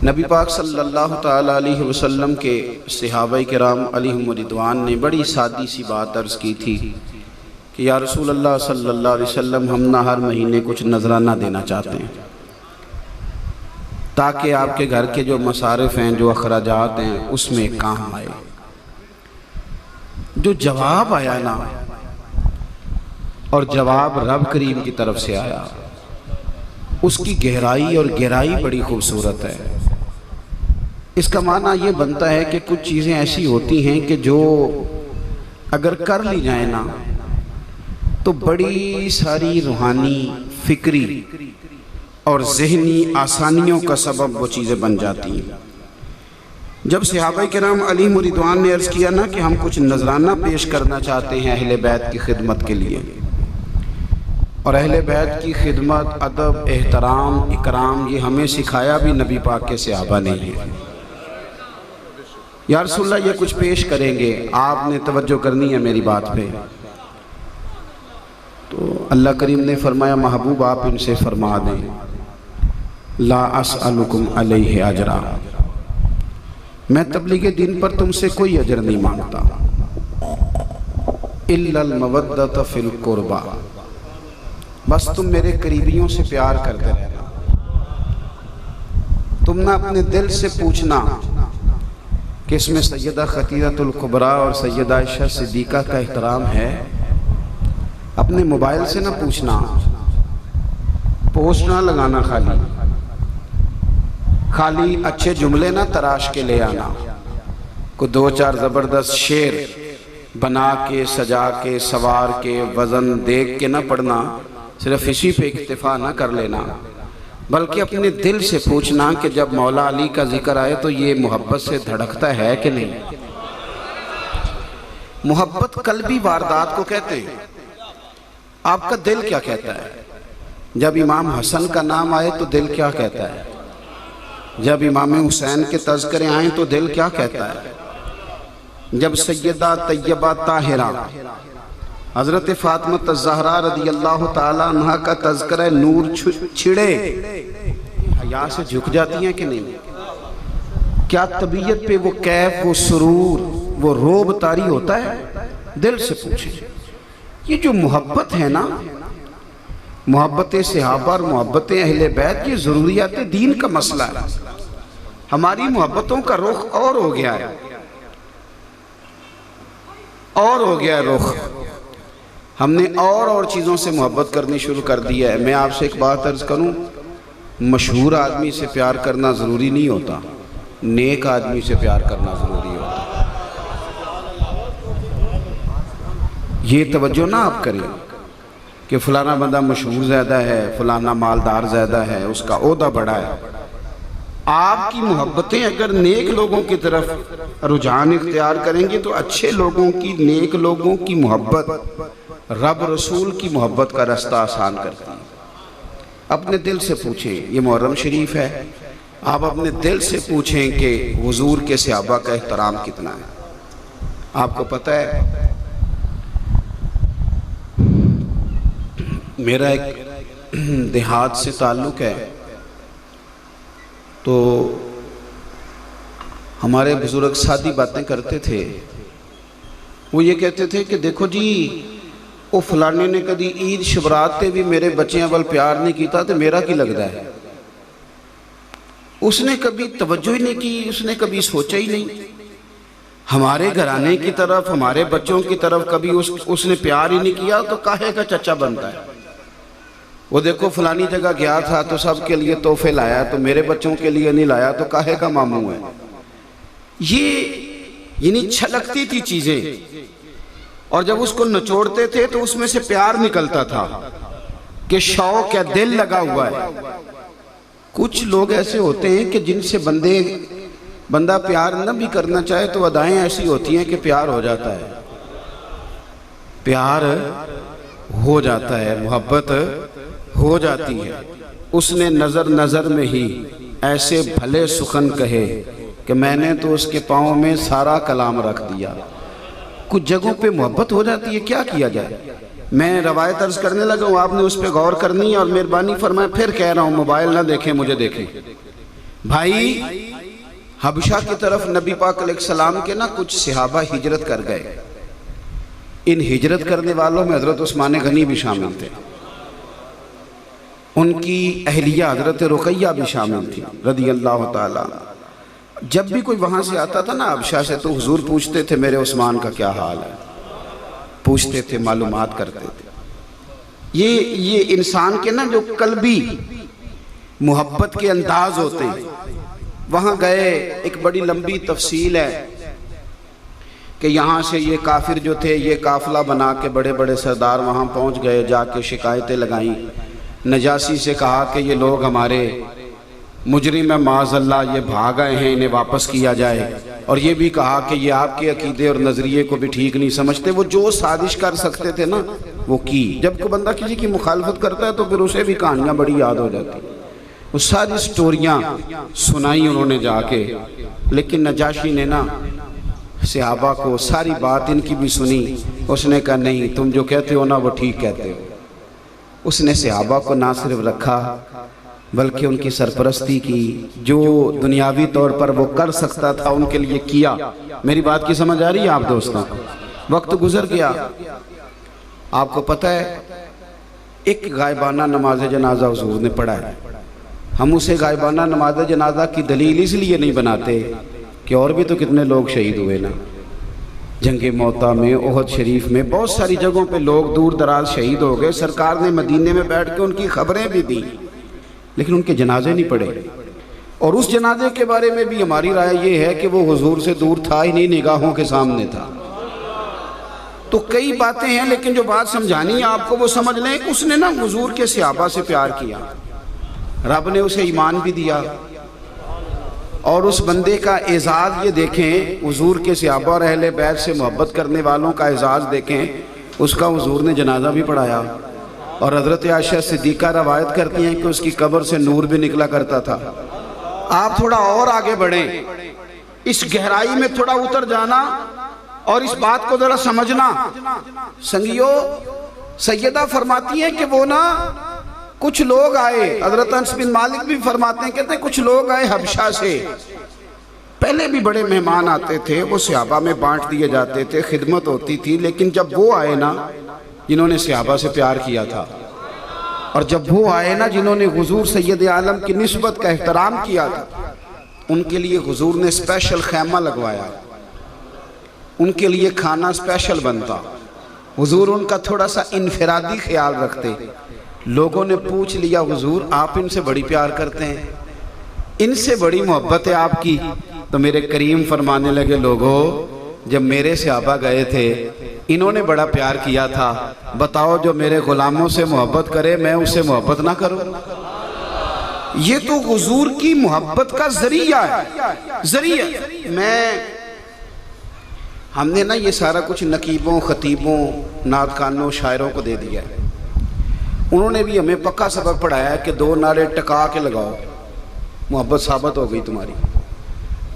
نبی پاک صلی اللہ تعالیٰ علیہ وسلم کے صحابہ کرام علیہم رضوان نے بڑی سادی سی بات عرض کی تھی کہ یا رسول اللہ صلی اللہ علیہ وسلم ہم نہ ہر مہینے کچھ نذرانہ دینا چاہتے ہیں تاکہ آپ کے گھر کے جو مصارف ہیں، جو اخراجات ہیں، اس میں کام آئے۔ جو جواب آیا نا، اور جواب رب کریم کی طرف سے آیا، اس کی گہرائی اور گہرائی بڑی خوبصورت ہے۔ اس کا معنی یہ بنتا ہے کہ کچھ چیزیں ایسی ہوتی ہیں کہ جو اگر کر لی جائیں نا تو بڑی ساری روحانی، فکری اور ذہنی آسانیوں کا سبب وہ چیزیں بن جاتی ہیں۔ جب صحابہ کرام علیہم رضوان نے عرض کیا نا کہ ہم کچھ نذرانہ پیش کرنا چاہتے ہیں اہل بیت کی خدمت کے لیے، اور اہل بیت کی خدمت، ادب، احترام، اکرام یہ ہمیں سکھایا بھی نبی پاک کے صحابہ نے ہے۔ یا رسول اللہ یہ کچھ پیش کریں گے، آپ نے توجہ کرنی ہے میری بات پہ۔ تو اللہ کریم نے فرمایا محبوب آپ ان سے فرما دیں لا اسألکم علیہ اجرا، میں تبلیغ دین پر تم سے کوئی اجر نہیں مانگتا، الا المودۃ فی القربہ، بس تم میرے قریبیوں سے پیار کرتے رہنا۔ تم نہ اپنے دل سے پوچھنا کہ اس میں سیدہ خدیجہ الکبریٰ اور سیدہ عائشہ صدیقہ کا احترام ہے، اپنے موبائل سے نہ پوچھنا، پوسٹ نہ لگانا، خالی اچھے جملے نہ تراش کے لے آنا، کو دو چار زبردست شعر بنا کے، سجا کے، سوار کے، وزن دیکھ کے نہ پڑھنا، صرف اسی پہ اکتفا نہ کر لینا، بلکہ اپنے دل سے پوچھنا کہ جب مولا علی کا ذکر آئے تو یہ محبت سے دھڑکتا ہے کہ نہیں۔ محبت قلبی واردات کو کہتے ہیں۔ آپ کا دل کیا کہتا ہے؟ جب امام حسن کا نام آئے تو دل کیا کہتا ہے؟ جب امام حسین کے تذکرے آئیں تو دل کیا کہتا ہے؟ جب سیدہ طیبہ طاہرہ حضرت فاطمہ الزہرا رضی اللہ تعالیٰ عنہ کا تذکرہ نور چھڑے، حیا سے جھک جاتی ہیں کہ نہیں؟ کیا طبیعت پہ وہ کیف، وہ سرور، وہ روب طاری ہوتا ہے؟ دل سے پوچھیں۔ یہ جو محبت ہے نا، محبت صحابہ اور محبت اہل بیت، یہ ضروریات دین کا مسئلہ ہے۔ ہماری محبتوں کا رخ اور ہو گیا ہے، اور ہو گیا ہے رخ، ہم نے اور چیزوں سے محبت کرنی شروع کر دی ہے۔ میں آپ سے ایک بات عرض کروں، مشہور آدمی سے پیار کرنا ضروری نہیں ہوتا، نیک آدمی سے پیار کرنا ضروری ہوتا۔ یہ توجہ نہ آپ کریں کہ فلانا بندہ مشہور زیادہ ہے، فلانا مالدار زیادہ ہے، اس کا عہدہ بڑا ہے۔ آپ کی محبتیں اگر نیک لوگوں کی طرف رجحان اختیار کریں گے تو اچھے لوگوں کی، نیک لوگوں کی محبت رب رسول کی محبت کا رستہ آسان کرتی ہے۔ اپنے دل سے پوچھیں، یہ محرم شریف ہے، آپ اپنے دل سے پوچھیں کہ حضور کے صحابہ کا احترام کتنا ہے۔ آپ کو پتہ ہے میرا ایک دیہات سے تعلق ہے، تو ہمارے بزرگ سادی باتیں کرتے تھے۔ وہ یہ کہتے تھے کہ دیکھو جی، وہ فلانے نے کدی عید شبرات تے بھی میرے بچیاں وال پیار نہیں کیتا تو میرا کی لگتا ہے؟ اس نے کبھی توجہ ہی نہیں کی، اس نے کبھی سوچا ہی نہیں ہمارے گھرانے کی طرف، ہمارے بچوں کی طرف کبھی اس نے پیار ہی نہیں کیا، تو کاہے کا چچا بنتا ہے؟ وہ دیکھو فلانی جگہ گیا تھا تو سب کے لیے تحفے لایا، تو میرے بچوں کے لیے نہیں لایا، تو کاہے کا ماموں ہے؟ یہ یعنی چھلکتی تھی چیزیں، اور جب اس کو نچوڑتے تھے تو اس میں سے پیار نکلتا تھا کہ شوق ہے، دل لگا ہوا ہے۔ کچھ لوگ ایسے ہوتے ہیں کہ جن سے بندہ پیار نہ بھی کرنا چاہے تو ادائیں ایسی ہوتی ہیں کہ پیار ہو جاتا ہے، پیار ہو جاتا ہے، محبت ہو جاتی ہے۔ اس نے نظر میں ہی ایسے بھلے سخن کہے کہ میں نے تو اس کے پاؤں میں سارا کلام رکھ دیا۔ کچھ جگہوں پہ محبت ہو جاتی ہے، کیا کیا جائے؟ میں روایت عرض کرنے لگا ہوں، آپ نے اس پہ غور کرنی ہے، اور مہربانی فرمائے پھر کہہ رہا ہوں موبائل نہ دیکھیں، مجھے دیکھیں۔ بھائی حبشہ کی طرف نبی پاک علیہ السلام کے نا کچھ صحابہ ہجرت کر گئے. ان ہجرت کرنے والوں میں حضرت عثمان غنی بھی شامل تھے، ان کی اہلیہ حضرت رقیہ بھی شامل تھی رضی اللہ تعالیٰ. جب بھی کوئی وہاں سے آتا تھا نا حبشہ سے تو حضور پوچھتے تھے میرے عثمان کا کیا حال ہے، پوچھتے تھے، معلومات کرتے تھے. یہ انسان کے نا جو قلبی محبت کے انداز ہوتے ہیں. وہاں گئے، ایک بڑی لمبی تفصیل ہے کہ یہاں سے یہ کافر جو تھے یہ قافلہ بنا کے بڑے بڑے سردار وہاں پہنچ گئے، جا کے شکایتیں لگائیں. نجاشی سے کہا کہ یہ لوگ ہمارے مجرم معاذ اللہ یہ بھاگ آئے ہیں، انہیں واپس کیا جائے. اور یہ بھی کہا کہ یہ آپ کے عقیدے اور نظریے کو بھی ٹھیک نہیں سمجھتے. وہ جو سازش کر سکتے تھے نا وہ کی. جب کوئی بندہ کسی کی مخالفت کرتا ہے تو پھر اسے بھی کہانیاں بڑی یاد ہو جاتی. وہ ساری سٹوریاں سنائی انہوں نے جا کے. لیکن نجاشی نے نا صحابہ کو ساری بات ان کی بھی سنی. اس نے کہا نہیں، تم جو کہتے ہو نا وہ ٹھیک کہتے ہو. اس نے صحابہ کو نہ صرف رکھا بلکہ ان کی سرپرستی کی. جو دنیاوی طور پر وہ کر سکتا تھا ان کے لیے کیا. میری بات کی سمجھ آ رہی ہے آپ دوستوں؟ وقت گزر گیا. آپ کو پتہ ہے ایک غائبانہ نماز جنازہ حضور نے پڑھا ہے. ہم اسے غائبانہ نماز جنازہ کی دلیل اس لیے نہیں بناتے کہ اور بھی تو کتنے لوگ شہید ہوئے نا، جنگ موتا میں، احد شریف میں، بہت ساری جگہوں پہ لوگ دور دراز شہید ہو گئے. سرکار نے مدینے میں بیٹھ کے ان کی خبریں بھی دیں لیکن ان کے جنازے نہیں پڑھے. اور اس جنازے کے بارے میں بھی ہماری رائے یہ ہے کہ وہ حضور سے دور تھا ہی نہیں، نگاہوں کے سامنے تھا. تو کئی باتیں ہیں لیکن جو بات سمجھانی ہے آپ کو وہ سمجھ لیں. اس نے نا حضور کے صحابہ سے پیار کیا، رب نے اسے ایمان بھی دیا. اور اس بندے کا اعزاز یہ دیکھیں، حضور کے صحابہ اور اہل بیت سے محبت کرنے والوں کا اعزاز دیکھیں. اس کا حضور نے جنازہ بھی پڑھایا. اور حضرت عائشہ صدیقہ روایت کرتی ہیں کہ اس کی قبر سے نور بھی نکلا کرتا تھا. آپ تھوڑا اور آگے بڑھیں، اس گہرائی میں تھوڑا اتر جانا اور اس بات کو ذرا سمجھنا. سنگیو، سیدہ فرماتی ہیں کہ وہ نا کچھ لوگ آئے، حضرت انس بن مالک بھی فرماتے ہیں، کہتے ہیں کچھ لوگ آئے حبشہ سے. پہلے بھی بڑے مہمان آتے تھے، وہ صحابہ میں بانٹ دیے جاتے تھے، خدمت ہوتی تھی. لیکن جب وہ آئے نا جنہوں نے صحابہ سے پیار کیا تھا، اور جب وہ آئے نا جنہوں نے حضور سید عالم کی نسبت کا احترام کیا تھا، ان کے لیے حضور نے اسپیشل خیمہ لگوایا، ان کے لیے کھانا اسپیشل بنتا. حضور ان کا تھوڑا سا انفرادی خیال رکھتے. لوگوں نے پوچھ لیا حضور آپ ان سے بڑی پیار کرتے ہیں، ان سے بڑی محبت ہے آپ کی. تو میرے کریم فرمانے لگے لوگوں جب میرے صحابہ گئے تھے انہوں نے بڑا پیار کیا تھا، بتاؤ جو میرے غلاموں سے محبت کرے میں اس سے محبت نہ کروں؟ یہ تو حضور کی محبت کا ذریعہ ہے. ذریعہ ہم نے نا یہ سارا کچھ نقیبوں، خطیبوں، نعت خوانوں، شاعروں کو دے دیا ہے. انہوں نے بھی ہمیں پکا سبق پڑھایا ہے کہ 2 نعرے ٹکا کے لگاؤ، محبت ثابت ہو گئی تمہاری.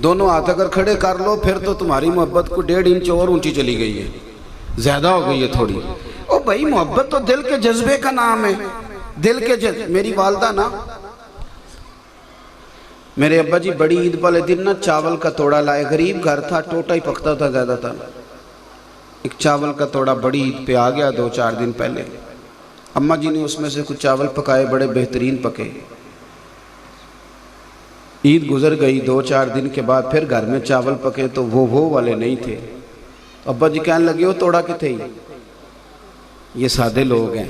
دونوں ہاتھ اگر کھڑے کر لو پھر تو تمہاری محبت کو 1.5 انچ اور اونچی چلی گئی ہے، زیادہ ہو گئی ہے تھوڑی. او بھائی محبت تو دل کے جذبے کا نام ہے. دل کے جذبے. میری والدہ نا، میرے ابا جی بڑی عید والے دن نا چاول کا توڑا لائے. غریب گھر تھا، ٹوٹا ہی پکتا تھا زیادہ تر. ایک چاول کا توڑا بڑی عید پہ آ گیا 2-4 دن پہلے. اماں جی نے اس میں سے کچھ چاول پکائے، بڑے بہترین پکے. عید گزر گئی، 2-4 دن کے بعد پھر گھر میں چاول پکے تو وہ والے نہیں تھے. ابا جی کہنے لگے وہ توڑا کتنے ہی. یہ سادے لوگ ہیں،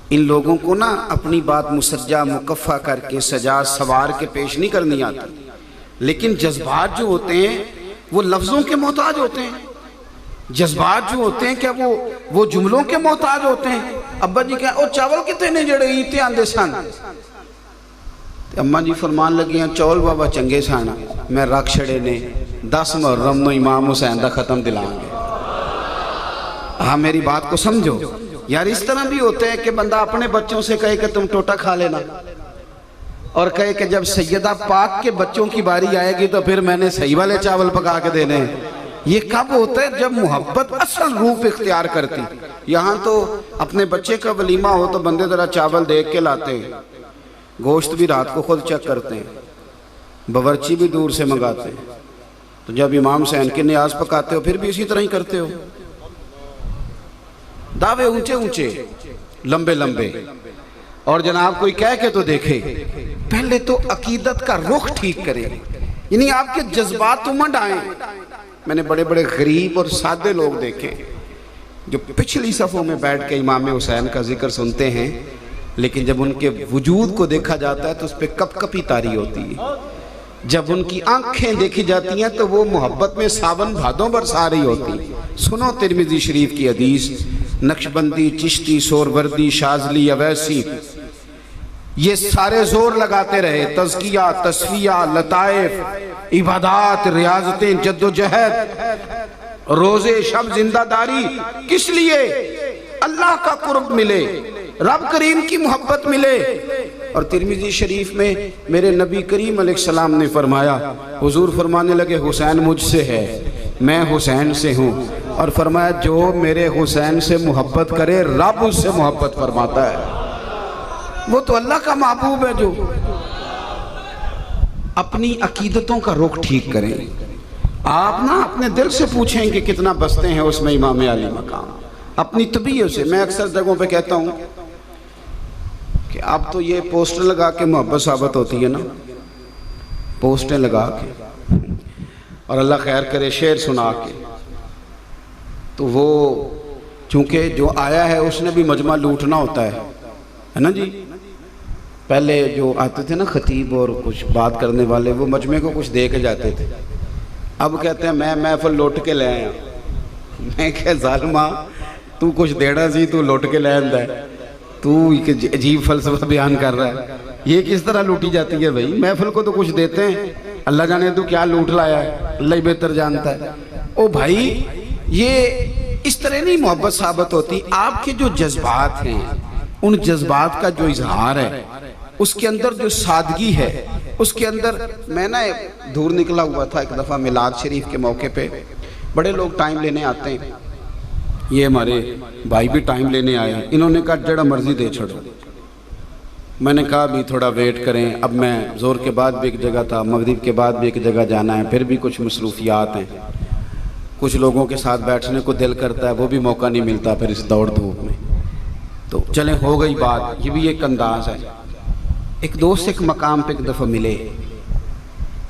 ان لوگوں کو نا اپنی بات مسجع مکفہ کر کے سجا سوار کے پیش نہیں کرنی آتی. لیکن جذبات جو ہوتے ہیں وہ لفظوں کے محتاج ہوتے ہیں. جذبات جو ہوتے ہیں کیا وہ جملوں کے محتاج ہوتے ہیں. ابا جی کہا او چاول کتنے نے جڑے ایتے آندے سن. اماں جی فرمان لگی ہیں چول بابا چنگے سن، میں رکھ چھڑے نے 10 محرم نو امام حسین دا ختم دلائیں گے. ہاں میری بات کو سمجھو یار. اس طرح بھی ہوتے ہیں کہ بندہ اپنے بچوں سے کہے کہ تم ٹوٹا کھا لینا، اور کہے کہ جب سیدہ پاک کے بچوں کی باری آئے گی تو پھر میں نے صحیح والے چاول پکا کے دینے ہیں. یہ کب ہوتا ہے؟ جب محبت اصل روپ اختیار کرتی. یہاں تو اپنے بچے کا ولیمہ ہو تو بندے ذرا چاول دیکھ کے لاتے ہیں، گوشت بھی رات کو خود چیک کرتے ہیں. باورچی بھی دور سے منگاتے ہیں. تو جب امام حسین کی نیاز پکاتے ہو پھر بھی اسی طرح ہی کرتے ہو. دعوے اونچے اونچے لمبے لمبے. اور جناب کوئی کہہ کے تو دیکھے، پہلے تو عقیدت کا رخ ٹھیک کرے، یعنی آپ کے جذبات امنڈ آئیں. میں نے بڑے بڑے غریب اور سادے لوگ دیکھے جو پچھلی صفوں میں بیٹھ کے امام حسین کا ذکر سنتے ہیں، لیکن جب ان کے وجود کو دیکھا جاتا ہے تو اس پہ کپ کپی طاری ہوتی ہے. جب ان کی آنکھیں دیکھی جاتی ہیں تو وہ محبت میں ساون بھادوں برسا رہی ہوتی. سنو ترمذی شریف کی حدیث. نقشبندی، چشتی، سوروردی، شاذلی، اویسی، یہ سارے زور لگاتے رہے. تزکیہ، تصفیہ، لطائف، عبادات، ریاضتیں، جد و جہد، روزے شب زندہ داری. کس لیے؟ اللہ کا قرب ملے، رب کریم کی محبت ملے. اور ترمذی شریف میں میرے نبی کریم علیہ السلام نے فرمایا، حضور فرمانے لگے حسین مجھ سے ہے، میں حسین سے ہوں. اور فرمایا جو میرے حسین سے محبت کرے رب اس سے محبت فرماتا ہے. وہ تو اللہ کا محبوب ہے. جو اپنی عقیدتوں کا رخ ٹھیک کریں. آپ نا اپنے دل سے پوچھیں کہ کتنا بستے ہیں اس میں امام علی مقام. اپنی طبیعت سے. میں اکثر جگہوں پہ کہتا ہوں کہ اب تو یہ پوسٹر لگا کے محبت ثابت ہوتی ہے نا، پوسٹر لگا کے اور اللہ خیر کرے شعر سنا کے. تو وہ چونکہ جو آیا ہے اس نے بھی مجمع لوٹنا ہوتا ہے نا جی. پہلے جو آتے تھے نا خطیب اور کچھ بات کرنے والے، وہ مجمع کو کچھ دے کے جاتے تھے. اب کہتے ہیں میں محفل لوٹ کے لے آیا. میں کہ ظالمہ تو کچھ دیڑا سی تو لوٹ کے لے آندا ہے، تو عجیب فلسفہ بیان کر رہا ہے. یہ کس طرح لوٹی جاتی ہے بھائی؟ محفل کو تو کچھ دیتے ہیں، اللہ جانے تو کیا لوٹ لایا ہے، اللہ ہی بہتر جانتا ہے. او بھائی یہ اس طرح نہیں محبت ثابت ہوتی. آپ کے جو جذبات ہیں ان جذبات کا جو اظہار ہے، اس کے اندر جو سادگی ہے، اس کے اندر. میں نا دور نکلا ہوا تھا ایک دفعہ میلاد شریف کے موقع پہ. بڑے لوگ ٹائم لینے آتے ہیں، یہ ہمارے بھائی بھی ٹائم لینے آئے ہیں. انہوں نے کہا جڑا مرضی دے چھڑو. میں نے کہا بھی تھوڑا ویٹ کریں. اب میں زور کے بعد بھی ایک جگہ تھا، مغرب کے بعد بھی ایک جگہ جانا ہے، پھر بھی کچھ مصروفیات ہیں. کچھ لوگوں کے ساتھ بیٹھنے کو دل کرتا ہے، وہ بھی موقع نہیں ملتا پھر اس دوڑ دھوپ میں. تو چلیں ہو گئی بات. یہ بھی ایک انداز ہے. ایک دوست ایک مقام پہ ایک دفعہ ملے.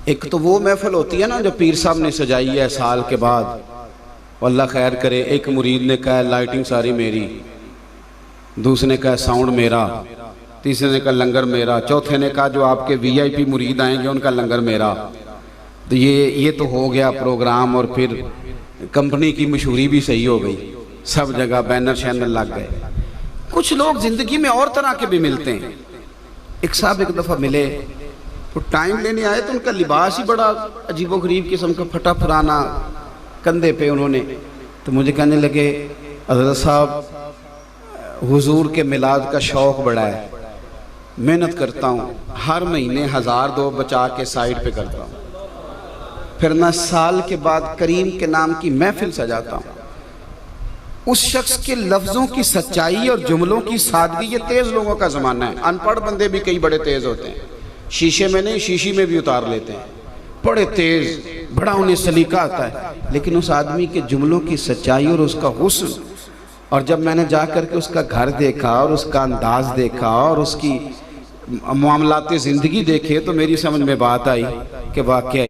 ایک تو وہ محفل ہوتی ہے نا جو پیر صاحب نے سجائی ہے سال کے بعد، اللہ خیر کرے. ایک مرید نے کہا لائٹنگ ساری میری، دوسرے نے کہا ساؤنڈ میرا، تیسرے نے کہا لنگر میرا، چوتھے نے کہا جو آپ کے وی آئی پی مرید آئیں گے ان کا لنگر میرا. تو یہ تو ہو گیا پروگرام. اور پھر کمپنی کی مشہوری بھی صحیح ہو گئی، سب جگہ بینر شینر لگ گئے. کچھ لوگ زندگی میں اور طرح کے بھی ملتے ہیں. ایک صاحب ایک دفعہ ملے، تو ٹائم لینے آئے تو ان کا لباس ہی بڑا عجیب و غریب قسم کا پھٹا پرانا کندھے پہ انہوں نے. تو مجھے کہنے لگے حضرت صاحب حضور کے میلاد کا شوق بڑا ہے، محنت کرتا ہوں، ہر مہینے 1002 بچا کے سائٹ پہ کرتا ہوں، پھر میں سال کے بعد کریم کے نام کی محفل سجاتا ہوں. اس شخص کے لفظوں کی سچائی اور جملوں کی سادگی. یہ تیز لوگوں کا زمانہ ہے. ان پڑھ بندے بھی کئی بڑے تیز ہوتے ہیں، شیشے میں نہیں شیشی میں بھی اتار لیتے ہیں. بڑے تیز، بڑا انہیں سلیقہ آتا ہے. لیکن اس آدمی کے جملوں کی سچائی اور اس کا حسن، اور جب میں نے جا کر کے اس کا گھر دیکھا اور اس کا انداز دیکھا اور اس کی معاملات زندگی دیکھے تو میری سمجھ میں بات آئی کہ واقعہ